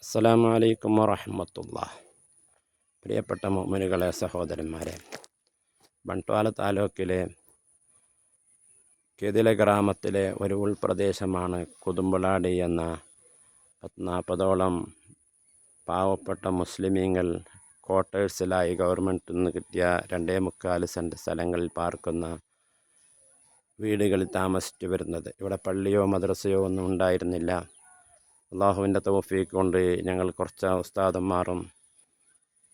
അസ്സലാമു അലൈക്കും വറഹ്മത്തുള്ളാഹി. പ്രിയപ്പെട്ട മുഅ്മിനുകളെ, സഹോദരന്മാരെ, ബണ്ട്വാല താലൂക്കിലെ കെതില ഗ്രാമത്തിലെ ഒരു ഉൾപ്രദേശമാണ് കുതുമ്പളാടി എന്ന 40ഓളം പാവപ്പെട്ട മുസ്ലിമീങ്ങൾ ക്വാർട്ടേഴ്സിലായി ഗവൺമെൻറ്റിൽ നിന്ന് കിട്ടിയ 2.25 സെൻറ്റ് സ്ഥലങ്ങളിൽ പാർക്കുന്ന വീടുകളിൽ താമസിച്ചു വരുന്നത്. ഇവിടെ പള്ളിയോ മദ്രസയോ ഒന്നും ഉണ്ടായിരുന്നില്ല. അള്ളാഹുവിൻ്റെ തൗഫീഖ് കൊണ്ട് ഞങ്ങൾ കുറച്ച് ഉസ്താദന്മാരും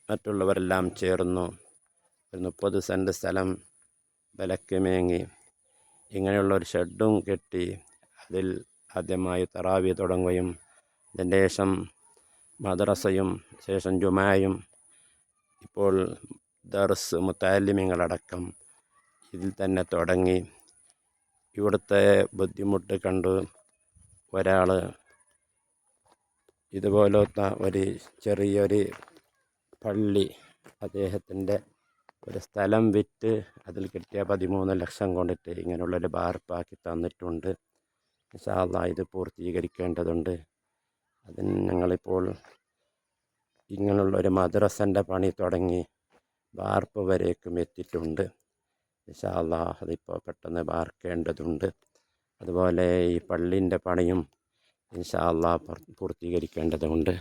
മറ്റുള്ളവരെല്ലാം ചേർന്നു ഒരു 30 സെൻറ്റ് സ്ഥലം വിലക്ക് മേങ്ങി ഇങ്ങനെയുള്ളൊരു ഷെഡും കെട്ടി അതിൽ ആദ്യമായി തറാവി തുടങ്ങുകയും അതിൻ്റെ ശേഷം മദ്രസയും ശേഷം ജുമായും ഇപ്പോൾ ദർസ് മുത്തഅല്ലിമീങ്ങളടക്കം ഇതിൽ തന്നെ തുടങ്ങി. ഇവിടുത്തെ ബുദ്ധിമുട്ട് കണ്ട് ഒരാൾ ഇതുപോലത്തെ ഒരു ചെറിയൊരു പള്ളി അദ്ദേഹത്തിൻ്റെ ഒരു സ്ഥലം വിറ്റ് അതിൽ കിട്ടിയ 13 ലക്ഷം കൊണ്ടിട്ട് ഇങ്ങനെയുള്ളൊരു വാർപ്പാക്കി തന്നിട്ടുണ്ട്. ഇൻഷാ അല്ലാഹ് ഇത് പൂർത്തീകരിക്കേണ്ടതുണ്ട്. അതിന് ഞങ്ങളിപ്പോൾ ഇങ്ങനെയുള്ളൊരു മദ്രസൻ്റെ പണി തുടങ്ങി വാർപ്പ് വരേക്കും എത്തിയിട്ടുണ്ട്. ഇൻഷാ അല്ലാഹ് അതിപ്പോൾ പെട്ടെന്ന് വാർക്കേണ്ടതുണ്ട്. അതുപോലെ ഈ പള്ളീൻ്റെ പണിയും ഇൻഷാ അല്ലാഹ് പൂർത്തീകരിക്കേണ്ടതുണ്ട്.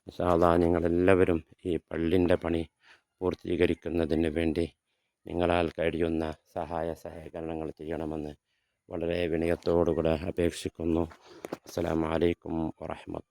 ഇൻഷാ അല്ലാഹ് നിങ്ങളെല്ലാവരും ഈ പള്ളിൻ്റെ പണി പൂർത്തീകരിക്കുന്നതിന് വേണ്ടി നിങ്ങളാൽ കഴിയുന്ന സഹായ സഹകരണങ്ങൾ ചെയ്യണമെന്ന് വളരെ വിനയത്തോടുകൂടെ അപേക്ഷിക്കുന്നു. അസ്സലാമു അലൈക്കും വറഹ്മത്തുള്ളാഹി.